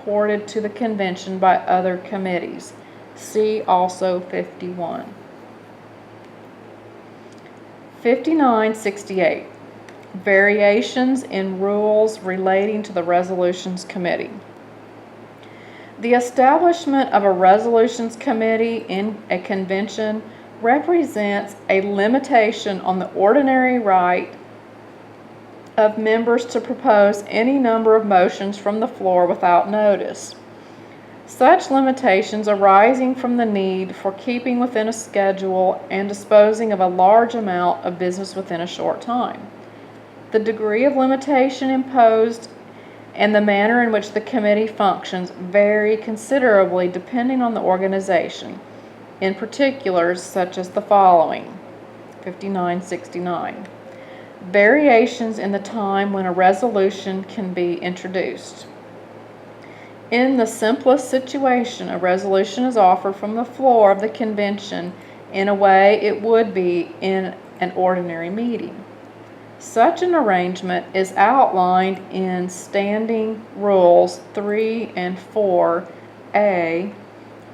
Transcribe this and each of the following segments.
reported to the convention by other committees. See also 51. 5968. Variations in rules relating to the Resolutions Committee. The establishment of a Resolutions Committee in a convention represents a limitation on the ordinary right of members to propose any number of motions from the floor without notice. Such limitations arising from the need for keeping within a schedule and disposing of a large amount of business within a short time. The degree of limitation imposed and the manner in which the committee functions vary considerably depending on the organization, in particulars such as the following. 5969. Variations in the time when a resolution can be introduced. In the simplest situation, a resolution is offered from the floor of the convention in a way it would be in an ordinary meeting. Such an arrangement is outlined in Standing Rules 3 and 4A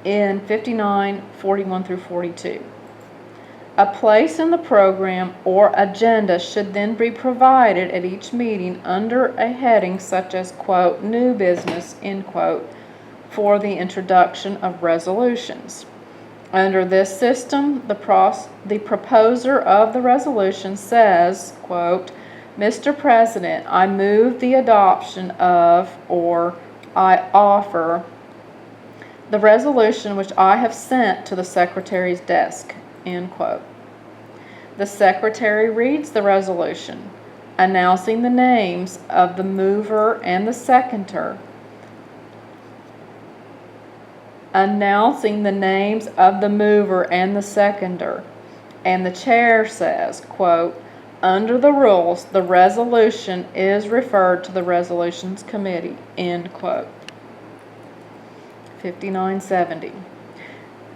in 5941 through 42. A place in the program or agenda should then be provided at each meeting under a heading such as, quote, new business, end quote, for the introduction of resolutions. Under this system, the proposer of the resolution says, quote, Mr. President, I move the adoption of, or I offer, the resolution which I have sent to the Secretary's desk, end quote. The Secretary reads the resolution, announcing the names of the mover and the seconder, and the chair says, quote, under the rules, the resolution is referred to the Resolutions Committee, end quote. 5970.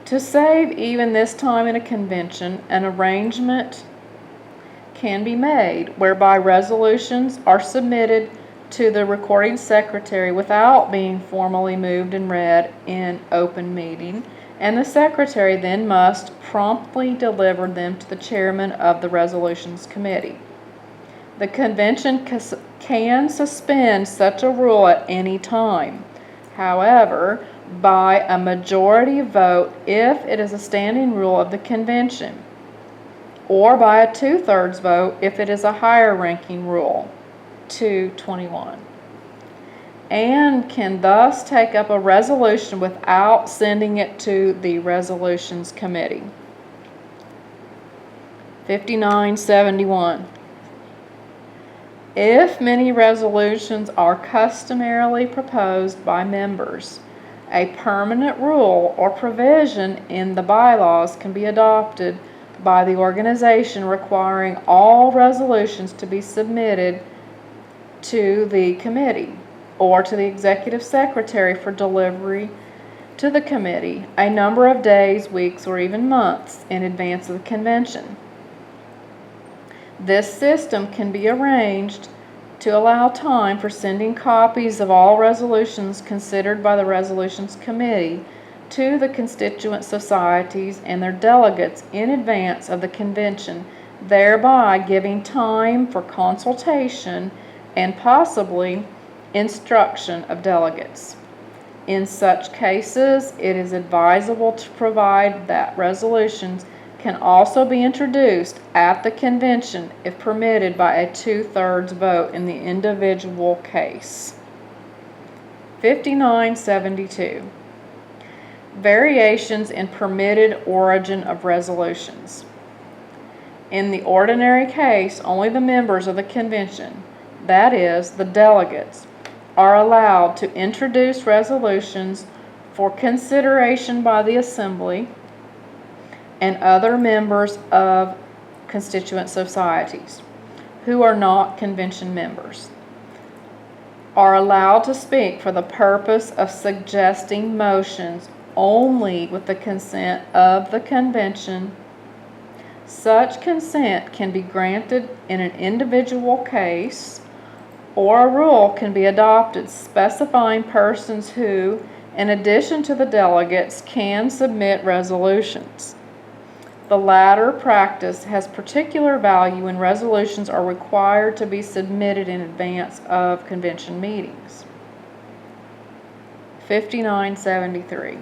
To save even this time in a convention, an arrangement can be made whereby resolutions are submitted to the recording secretary without being formally moved and read in open meeting, and the secretary then must promptly deliver them to the chairman of the Resolutions Committee. The convention can suspend such a rule at any time. However, by a majority vote if it is a standing rule of the convention, or by a 2/3 vote if it is a higher ranking rule, 221, and can thus take up a resolution without sending it to the Resolutions Committee. 5971. If many resolutions are customarily proposed by members, a permanent rule or provision in the bylaws can be adopted by the organization requiring all resolutions to be submitted to the committee or to the executive secretary for delivery to the committee a number of days, weeks, or even months in advance of the convention. This system can be arranged to allow time for sending copies of all resolutions considered by the Resolutions Committee to the constituent societies and their delegates in advance of the convention, thereby giving time for consultation and possibly instruction of delegates. In such cases, it is advisable to provide that resolutions can also be introduced at the convention if permitted by a 2/3 vote in the individual case. 5972. Variations in permitted origin of resolutions. In the ordinary case, only the members of the convention, that is, the delegates, are allowed to introduce resolutions for consideration by the Assembly and other members of constituent societies who are not convention members are allowed to speak for the purpose of suggesting motions only with the consent of the convention. Such consent can be granted in an individual case or a rule can be adopted specifying persons who, in addition to the delegates, can submit resolutions. The latter practice has particular value when resolutions are required to be submitted in advance of convention meetings. 5973.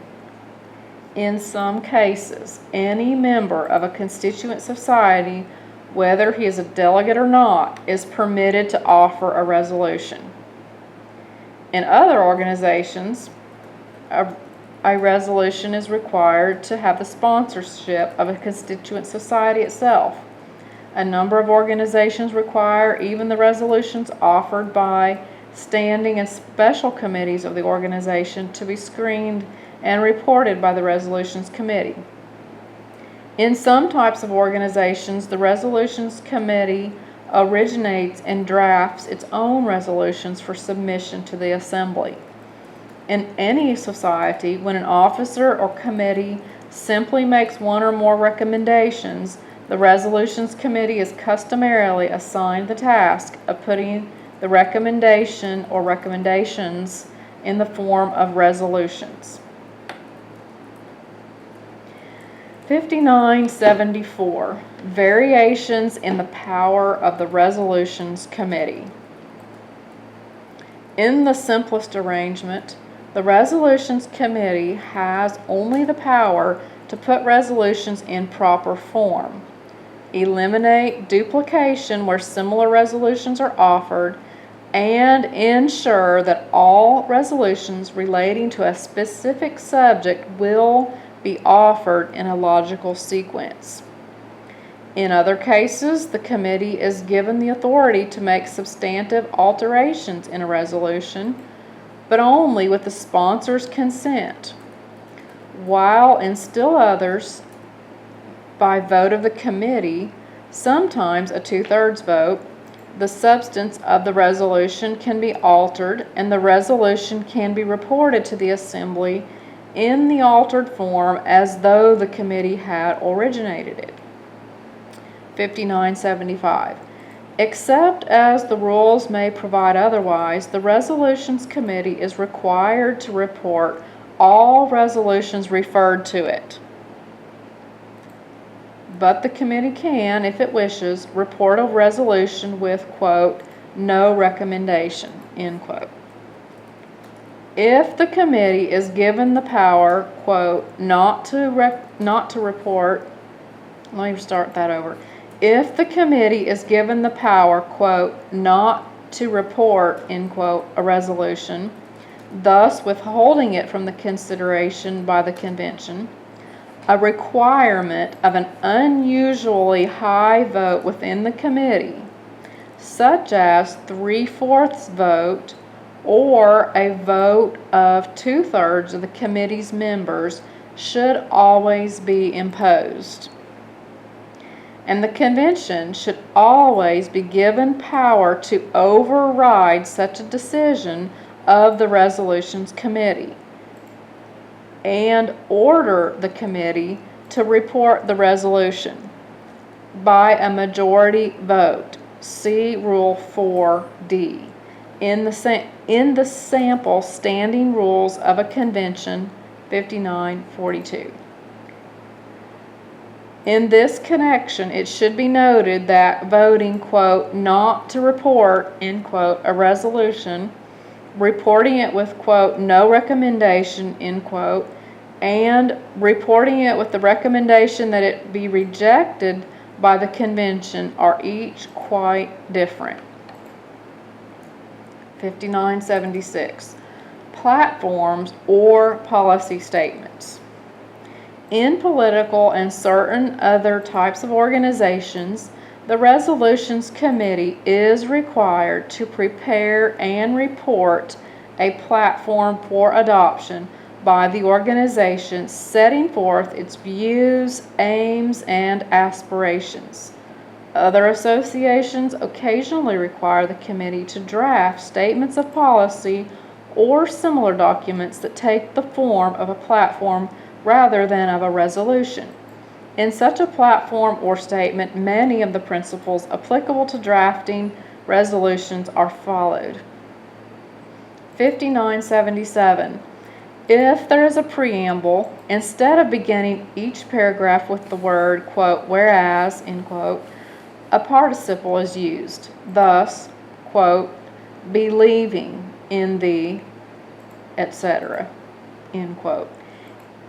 In some cases, any member of a constituent society, whether he is a delegate or not, is permitted to offer a resolution. In other organizations, a resolution is required to have the sponsorship of a constituent society itself. A number of organizations require even the resolutions offered by standing and special committees of the organization to be screened and reported by the resolutions committee. In some types of organizations, the resolutions committee originates and drafts its own resolutions for submission to the assembly. In any society, when an officer or committee simply makes one or more recommendations, the resolutions committee is customarily assigned the task of putting the recommendation or recommendations in the form of resolutions. 5974. Variations in the power of the resolutions committee. In the simplest arrangement, the resolutions committee has only the power to put resolutions in proper form, eliminate duplication where similar resolutions are offered, and ensure that all resolutions relating to a specific subject will be offered in a logical sequence. In other cases, the committee is given the authority to make substantive alterations in a resolution, but only with the sponsor's consent, while in still others, by vote of the committee, sometimes a 2/3 vote, the substance of the resolution can be altered and the resolution can be reported to the assembly in the altered form as though the committee had originated it. 5975. Except as the rules may provide otherwise, the resolutions committee is required to report all resolutions referred to it. But the committee can, if it wishes, report a resolution with, quote, no recommendation, end quote. If the committee is given the power, quote, not to report, let me start that over. If the committee is given the power, quote, not to report, end quote, a resolution, thus withholding it from the consideration by the convention, a requirement of an unusually high vote within the committee, such as 3/4 vote, or a vote of 2/3 of the committee's members, should always be imposed. And the convention should always be given power to override such a decision of the resolutions committee and order the committee to report the resolution by a majority vote. See Rule 4D. In the sample standing rules of a convention, 5942. In this connection, it should be noted that voting, quote, not to report, end quote, a resolution, reporting it with, quote, no recommendation, end quote, and reporting it with the recommendation that it be rejected by the convention are each quite different. 5976. Platforms or policy statements. In political and certain other types of organizations, the Resolutions Committee is required to prepare and report a platform for adoption by the organization setting forth its views, aims, and aspirations. Other associations occasionally require the committee to draft statements of policy or similar documents that take the form of a platform rather than of a resolution. In such a platform or statement, many of the principles applicable to drafting resolutions are followed. 5977. If there is a preamble, instead of beginning each paragraph with the word, quote, whereas, end quote, a participle is used. Thus, quote, believing in the, etc., end quote.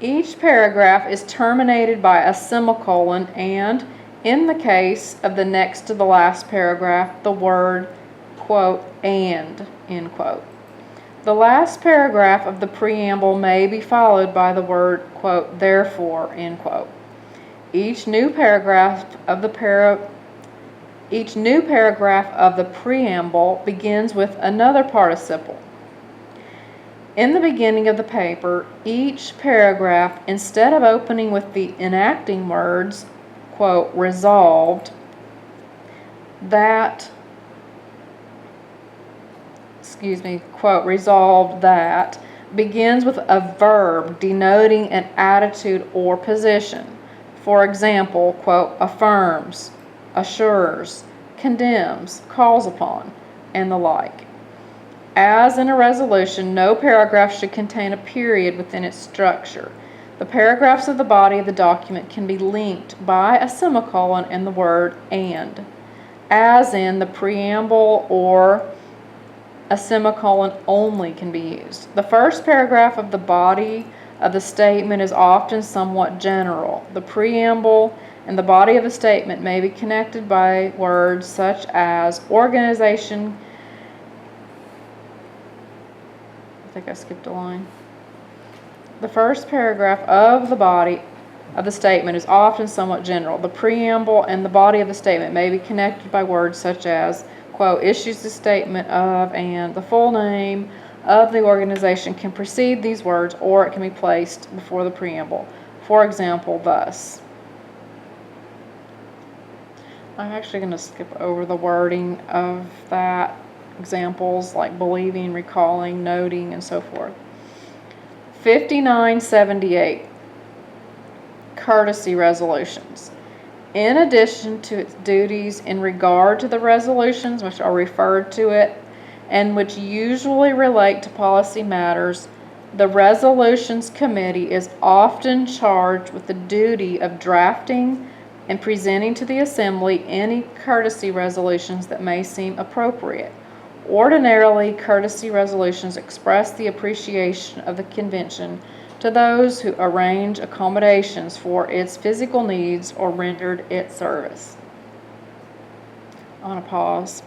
Each paragraph is terminated by a semicolon and, in the case of the next to the last paragraph, the word, quote, and, end quote. The last paragraph of the preamble may be followed by the word, quote, therefore, end quote. Each new paragraph of the preamble begins with another participle. In the beginning of the paper, each paragraph, instead of opening with the enacting words, quote, resolved, quote, resolved that, begins with a verb denoting an attitude or position. For example, quote, affirms, assures, condemns, calls upon, and the like. As in a resolution, no paragraph should contain a period within its structure. The paragraphs of the body of the document can be linked by a semicolon and the word and, as in the preamble, or a semicolon only can be used. The first paragraph of the body of the statement is often somewhat general. The preamble and the body of the statement may be connected by words such as organization. I think I skipped a line. The first paragraph of the body of the statement is often somewhat general. The preamble and the body of the statement may be connected by words such as, quote, issues the statement of, and the full name of the organization can precede these words, or it can be placed before the preamble. For example, thus. I'm actually going to skip over the wording of that. Examples like believing, recalling, noting, and so forth. 5978. Courtesy resolutions. In addition to its duties in regard to the resolutions which are referred to it and which usually relate to policy matters, the Resolutions Committee is often charged with the duty of drafting and presenting to the Assembly any courtesy resolutions that may seem appropriate. Ordinarily, courtesy resolutions express the appreciation of the convention to those who arrange accommodations for its physical needs or rendered its service. I want to pause.